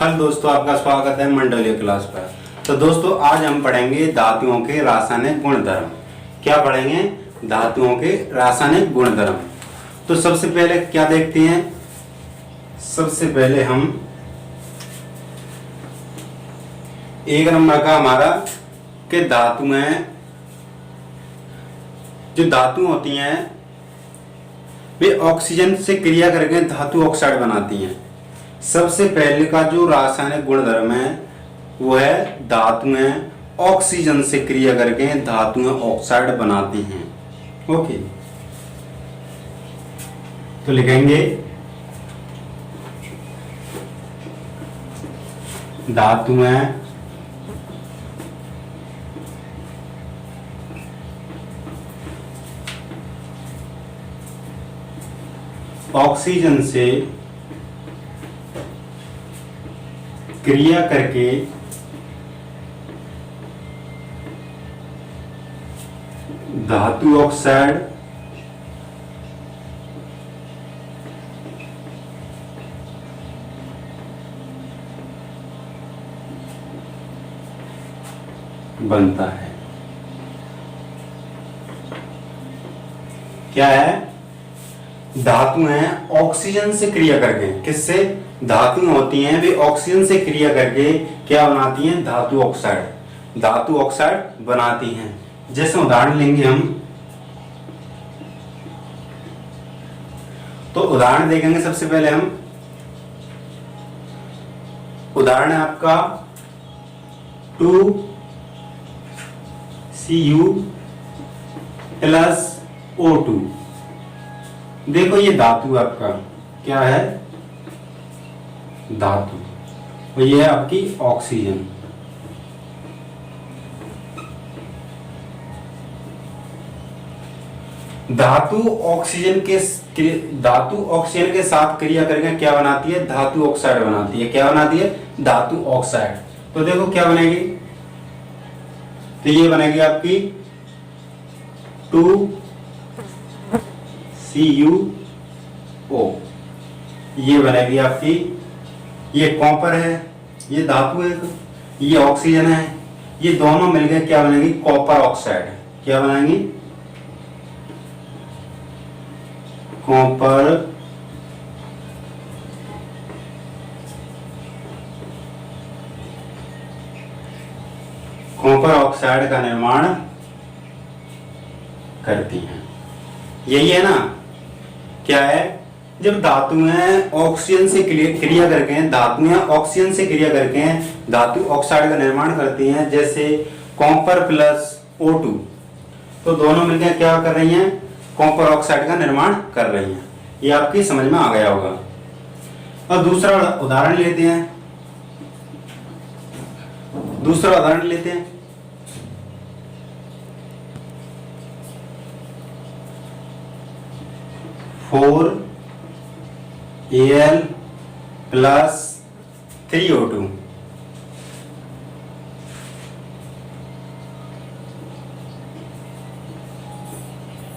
Hello दोस्तों, आपका स्वागत है मंडलीय क्लास पर। तो दोस्तों, आज हम पढ़ेंगे धातुओं के रासायनिक गुणधर्म। क्या पढ़ेंगे? धातुओं के रासायनिक गुणधर्म। तो सबसे पहले क्या देखते हैं? सबसे पहले हम एक नंबर का हमारा कि धातुएं, जो धातु होती हैं वे ऑक्सीजन से क्रिया करके धातु ऑक्साइड बनाती हैं। सबसे पहले का जो रासायनिक गुणधर्म है वो है धातुएं ऑक्सीजन से क्रिया करके धातुएं ऑक्साइड बनाती हैं। ओके, तो लिखेंगे धातुएं ऑक्सीजन से क्रिया करके धातु ऑक्साइड बनता है। क्या है? धातुएं ऑक्सीजन से क्रिया करके, किससे? धातुएं होती हैं वे ऑक्सीजन से क्रिया करके क्या बनाती हैं? धातु ऑक्साइड, धातु ऑक्साइड बनाती हैं। जैसे उदाहरण लेंगे हम, तो उदाहरण देखेंगे। सबसे पहले हम उदाहरण है आपका 2Cu प्लस O2। देखो ये धातु आपका क्या है? धातु, और ये है आपकी ऑक्सीजन। धातु ऑक्सीजन के साथ क्रिया करके क्या बनाती है? धातु ऑक्साइड बनाती है। क्या बनाती है? धातु ऑक्साइड। तो देखो क्या बनेगी, तो ये बनेगी आपकी 2CuO। ये बनेगी आपकी, ये कॉपर है, ये धातु है, ये ऑक्सीजन है, ये दोनों मिलकर क्या बनेगी? Copper oxide. क्या बनाएंगी? कॉपर ऑक्साइड का निर्माण करती हैं। यही है ना? क्या है? जब धातुएं ऑक्सीजन से क्रिया करके धातु ऑक्साइड का निर्माण करती हैं, जैसे कॉपर प्लस O2, तो दोनों मिलकर क्या कर रही हैं? कॉपर ऑक्साइड का निर्माण कर रही हैं। ये आपकी समझ में आ गया होगा। और दूसरा उदाहरण लेते हैं। 4Al plus 3O2।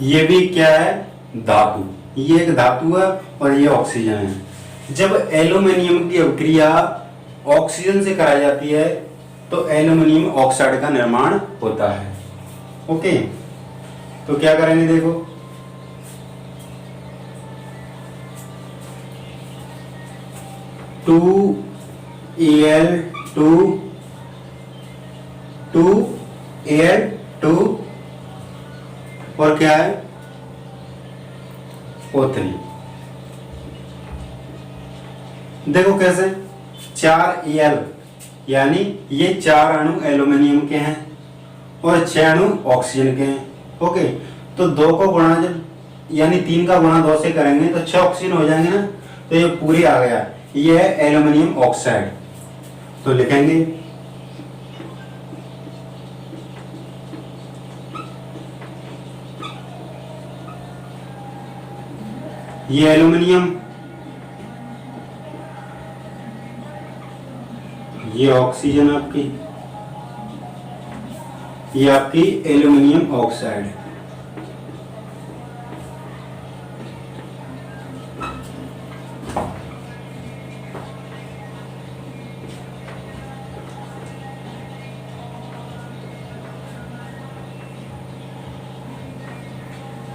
ये भी क्या है? धातु। ये एक धातु है और ये ऑक्सीजन है। जब एल्यूमिनियम की अभिक्रिया ऑक्सीजन से कराई जाती है तो एल्यूमिनियम ऑक्साइड का निर्माण होता है। ओके, तो क्या करेंगे? देखो, Al2 और क्या है? O3। देखो कैसे, 4Al, यानी ये 4 अणु एल्यूमिनियम के हैं और 6 अणु ऑक्सीजन के हैं। ओके, तो 2 को गुणा, जब यानी 3 का गुणा 2 से करेंगे तो 6 ऑक्सीजन हो जाएंगे ना। तो ये पूरी आ गया, ये है एल्यूमिनियम ऑक्साइड। तो लिखेंगे ये एल्यूमिनियम, ये ऑक्सीजन आपकी, ये आपकी एल्यूमिनियम ऑक्साइड।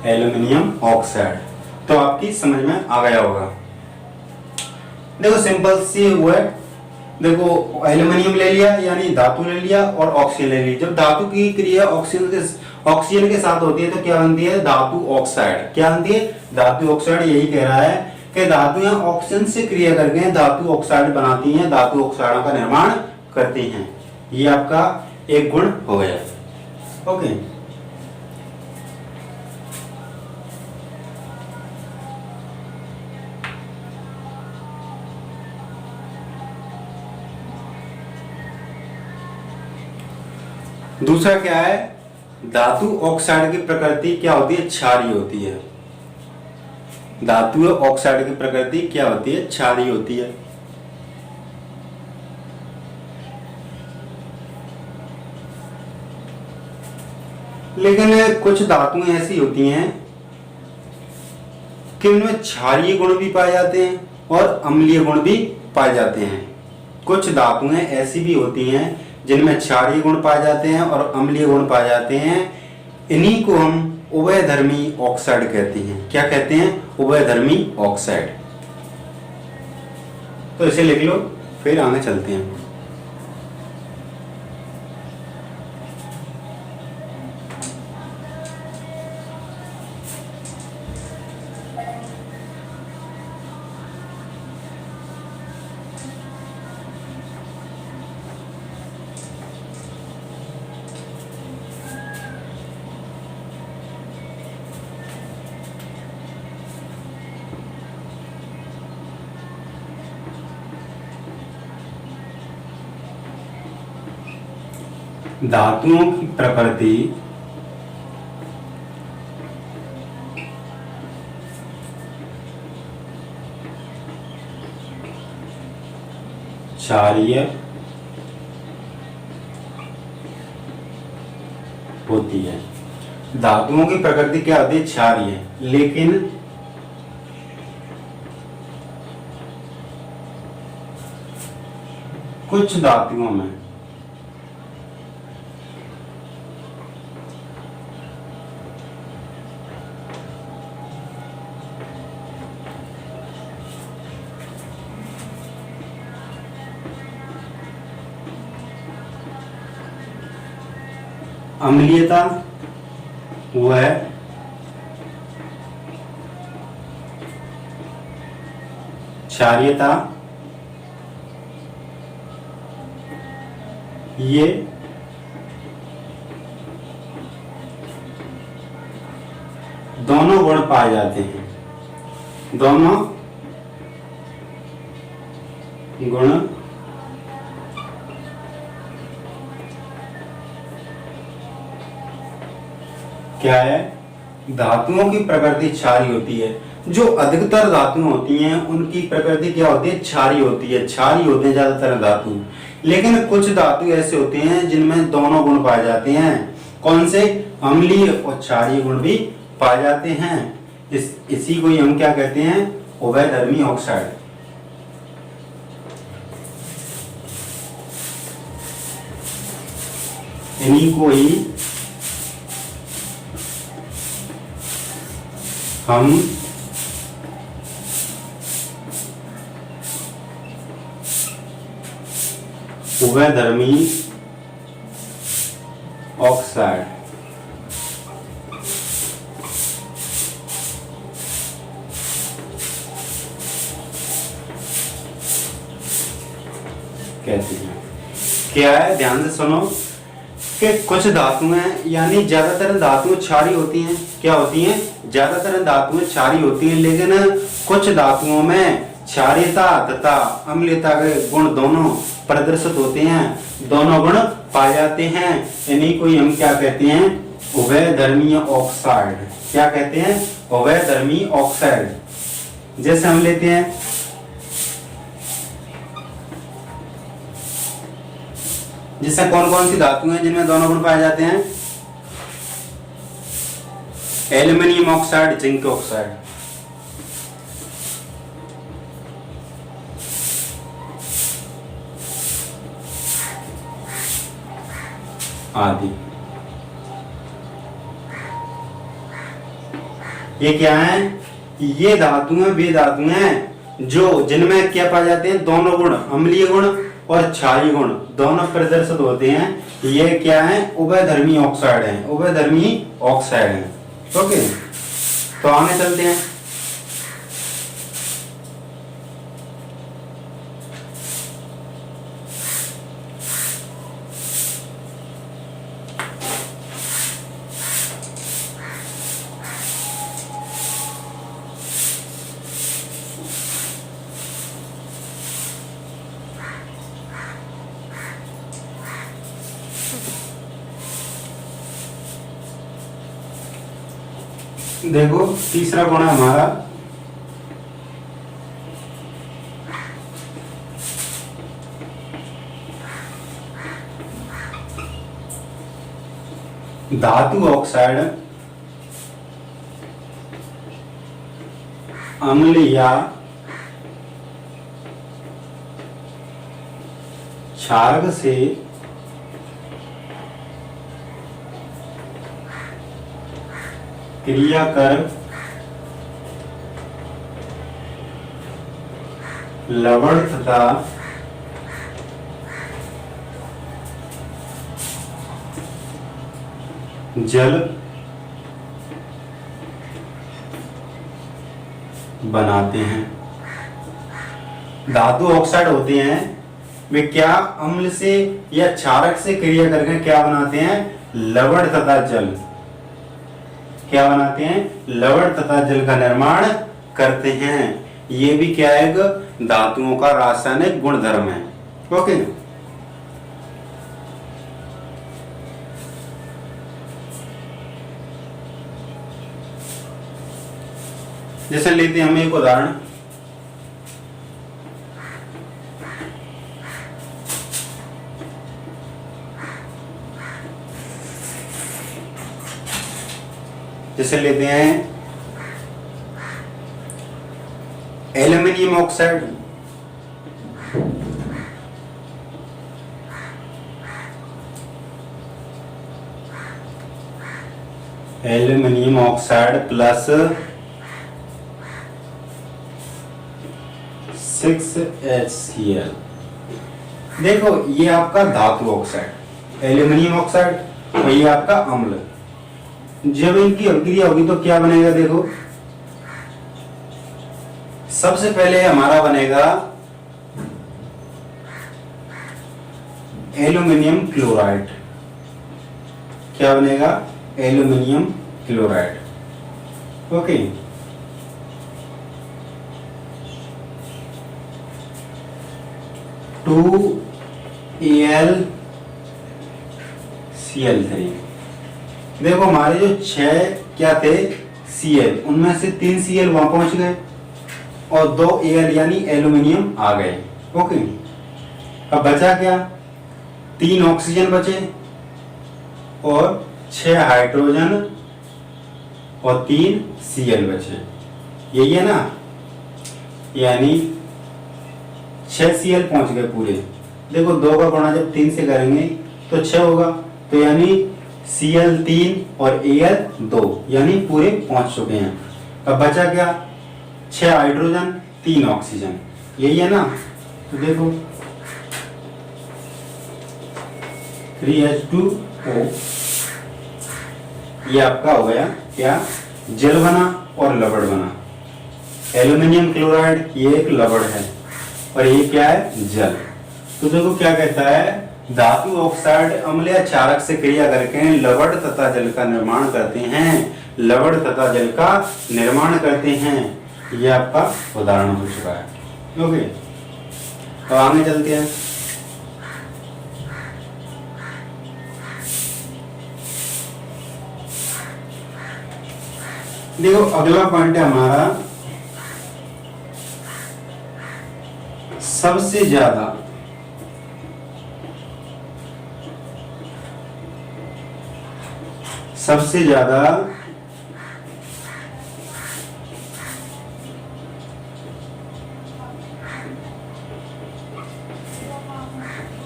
Aluminium oxide. तो आपकी समझ में आ गया होगा। देखो सिंपल सी वो है, देखो एल्युमिनियम ले लिया यानी धातु ले लिया और ऑक्सीजन ले ली। जब धातु की क्रिया ऑक्सीजन के साथ होती है तो क्या बनती है? धातु ऑक्साइड। क्या बनती है? धातु ऑक्साइड। यही कह रहा है कि धातुएं ऑक्सीजन से क्रिया करके धातु ऑक्साइड बनाती हैं, धातु ऑक्साइडों का निर्माण करती हैं। ये आपका एक गुण हो गया। ओके, दूसरा क्या है? धातु ऑक्साइड की प्रकृति क्या होती है? क्षारीय होती है। धातु ऑक्साइड की प्रकृति क्या होती है? क्षारीय होती है। लेकिन कुछ धातुएं ऐसी होती हैं कि उनमें क्षारीय गुण भी पाए जाते हैं और अम्लीय गुण भी पाए जाते हैं। कुछ धातुएं ऐसी भी होती हैं जिनमें क्षारीय गुण पाए जाते हैं और अम्लीय गुण पाए जाते हैं। इन्हीं को हम उभयधर्मी ऑक्साइड कहते हैं। क्या कहते हैं? उभयधर्मी ऑक्साइड। तो इसे लिख लो, फिर आगे चलते हैं। धातुओं की प्रकृति क्षारीय होती है। धातुओं की प्रकृति क्या होती है? क्षारीय। लेकिन कुछ धातुओं में अम्लीयता वो है, क्षारीयता ये दोनों गुण पाए जाते हैं। दोनों गुण क्या है? धातुओं की प्रकृति क्षारीय होती है। जो अधिकतर धातुएं होती हैं उनकी प्रकृति क्या होती है? क्षारीय होती है। क्षारीय होते हैं ज्यादातर धातु। लेकिन कुछ धातु ऐसे होते हैं जिनमें दोनों गुण पाए जाते हैं। कौन से? अम्लीय और क्षारीय गुण भी पाए जाते हैं। इसी को हम क्या कहते हैं? उभयधर्मी ऑक्साइड। इन्हीं को ही हम उभयधर्मी ऑक्साइड कहते हैं। क्या है? ध्यान से सुनो कि कुछ धातुएं यानी ज्यादातर धातुएं क्षारीय होती हैं। क्या होती हैं? ज्यादातर धातुएं क्षारीय होती हैं, लेकिन कुछ धातुओं में क्षारीयता तथा अम्लीयता के गुण दोनों प्रदर्शित होते हैं। दोनों गुण पाए जाते हैं। इन्हीं को हम क्या कहते हैं? उभयधर्मी ऑक्साइड। क्या कहते हैं? उभयधर्मी ऑक्साइड। जैसे हम लेते हैं जिससे कौन कौन सी धातु हैं जिनमें दोनों गुण पाए जाते हैं? Aluminium oxide, zinc oxide. आदि। ये क्या है, ये धातु है, वे धातु हैं जो जिनमें क्या पाए जाते हैं, दोनों गुण, अम्लीय गुण और क्षारीय गुण दोनों प्रदर्शित होते हैं। ये क्या है, उभयधर्मी ऑक्साइड हैं, उभयधर्मी ऑक्साइड हैं। ओके, तो आगे चलते हैं। देखो तीसरा गुण है हमारा धातु ऑक्साइड अम्ल या क्षारक से क्रिया कर लवण तथा जल बनाते हैं। धातु ऑक्साइड होते हैं, वे क्या अम्ल से या क्षारक से क्रिया करके क्या बनाते हैं, लवण तथा जल। क्या बनाते हैं, लवण तथा जल का निर्माण करते हैं। ये भी क्या है, धातुओं का रासायनिक गुणधर्म है। ओके, जैसे लेते हैं हम एक उदाहरण, जैसे लेते हैं aluminium oxide, aluminium oxide plus 6HCl। देखो ये आपका धातु ऑक्साइड, एल्यूमिनियम ऑक्साइड, और ये आपका अम्ल। जब इनकी अभिक्रिया होगी तो क्या बनेगा, देखो सबसे पहले हमारा बनेगा एल्यूमिनियम क्लोराइड। क्या बनेगा, एल्यूमिनियम क्लोराइड। Okay, AlCl3। देखो हमारे जो 6 क्या थे Cl, उनमें से 3 Cl वहां पहुंच गए और 2 Al यानी एल्यूमिनियम आ गए। ओके, अब बचा क्या, 3 ऑक्सीजन बचे और 6 हाइड्रोजन और 3 Cl बचे। यही है ना, यानी 6 Cl पहुंच गए पूरे। देखो 2 का गुणा जब 3 से करेंगे तो 6 होगा, तो यानी Cl 3 और Al 2, यानी पूरे पहुंच चुके हैं। अब बचा क्या, 6 हाइड्रोजन 3 ऑक्सीजन, यही है ना। तो देखो 3H2O, ये आपका हो गया क्या, जल बना और लवण बना। एल्यूमिनियम क्लोराइड ये एक लवण है और ये क्या है, जल। तो देखो क्या कहता है, धातु ऑक्साइड अम्ल या क्षारक से क्रिया करके लवण तथा जल का निर्माण करते हैं, लवण तथा जल का निर्माण करते हैं। यह आपका उदाहरण हो चुका है। ओके, तो आगे चलते हैं। देखो अगला पॉइंट है हमारा सबसे ज्यादा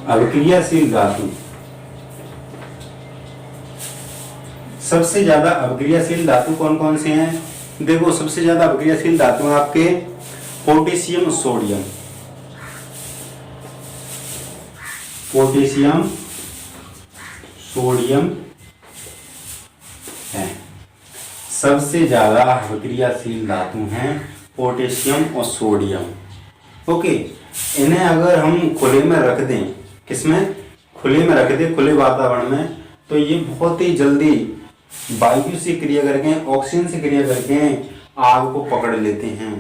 अभिक्रियाशील धातु, सबसे ज्यादा अभिक्रियाशील धातु कौन कौन से हैं, देखो सबसे ज्यादा अभिक्रियाशील धातु है आपके पोटेशियम सोडियम। पोटेशियम सोडियम है सबसे ज्यादा अभिक्रियाशील धातु हैं, पोटेशियम और सोडियम। ओके, इन्हें अगर हम खुले में रख दें, किसमें, खुले में रख दें, खुले वातावरण में, तो ये बहुत ही जल्दी वायु से क्रिया करके, ऑक्सीजन से क्रिया करके आग को पकड़ लेते हैं,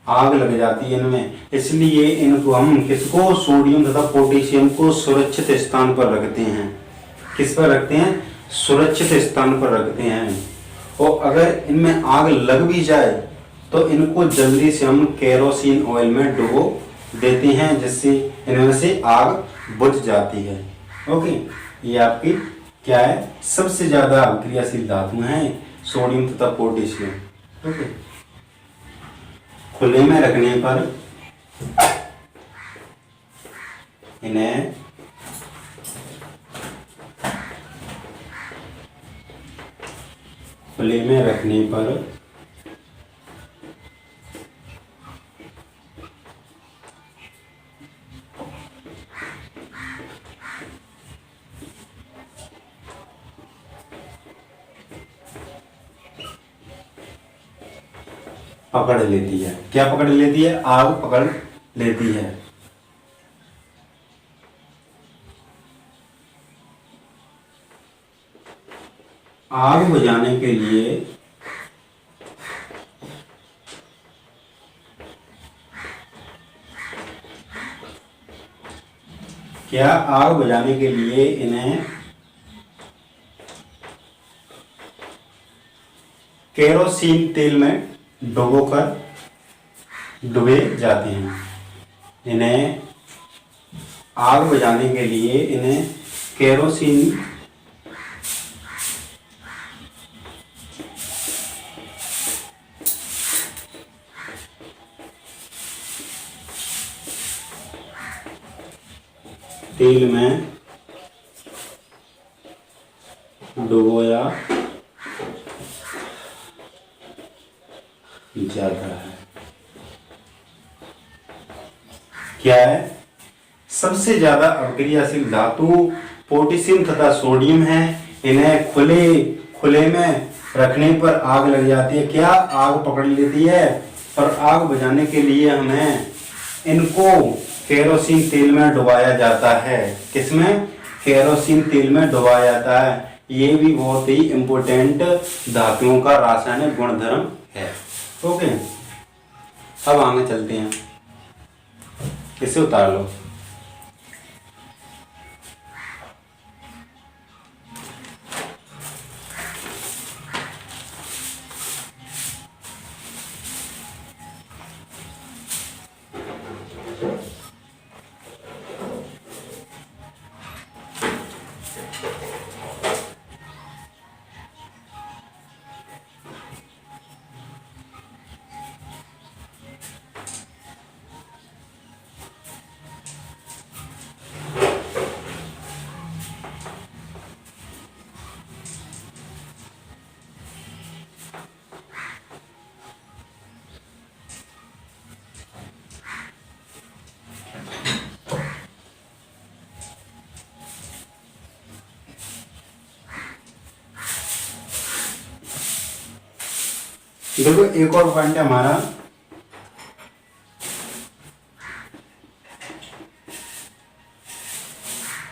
आग लग जाती है इनमें। इसलिए इनको हम किसको, सोडियम तथा पोटेशियम को सुरक्षित स्थान पर रखते हैं। किस पर रखते हैं, सुरक्षित स्थान पर रखते हैं। और अगर इनमें आग लग भी जाए तो इनको जल्दी से हम केरोसिन ऑयल में डुबो देते हैं, जिससे इनमें से आग बुझ जाती है। ओके, ये आपकी क्या है, सबसे ज्यादा अभिक्रियाशील धातु हैं सोडियम तथा पोटेशियम। ओके, खुले में रखने पर इन्हें खुले में रखने पर पकड़ लेती है। क्या पकड़ लेती है, आग पकड़ लेती है। आग बुझाने के लिए क्या, आग बुझाने के लिए इन्हें केरोसिन तेल में डुबे जाते हैं। इन्हें आग बुझाने के लिए इन्हें केरोसिन तेल में डुबोया जाता है। क्या है, सबसे ज्यादा अभिक्रियाशील धातु पोटेशियम तथा सोडियम है। इन्हें खुले में रखने पर आग लग जाती है। क्या, आग पकड़ लेती है। और आग बुझाने के लिए हमें इनको केरोसिन तेल में डुबाया जाता है। किसमें, केरोसिन तेल में डुबाया जाता है। ये भी बहुत ही इंपॉर्टेंट धातुओं का रासायनिक गुणधर्म है। ओके, अब आगे चलते हैं, इसे उतार लो। देखो एक और पॉइंट है हमारा,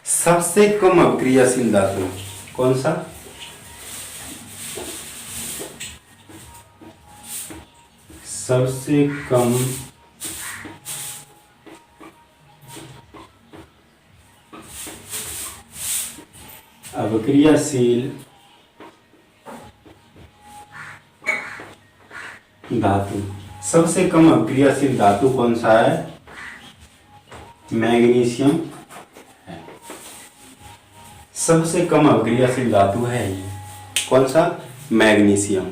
सबसे कम अभिक्रियाशील धातु कौन सा, सबसे कम अभिक्रियाशील धातु, सबसे कम अभिक्रियाशील धातु कौन सा है, मैग्नीशियम है। सबसे कम अभिक्रियाशील धातु है ये, कौन सा, मैग्नीशियम।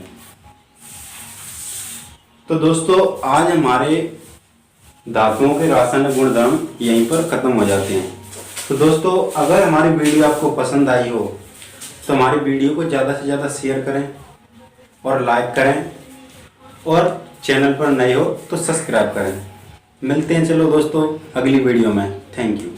तो दोस्तों आज हमारे धातुओं के रासायनिक गुणधर्म यहीं पर खत्म हो जाते हैं। तो दोस्तों अगर हमारी वीडियो आपको पसंद आई हो तो हमारी वीडियो को ज़्यादा से ज़्यादा शेयर करें और लाइक करें और चैनल पर नए हो तो सब्सक्राइब करें। मिलते हैं चलो दोस्तों अगली वीडियो में। Thank you.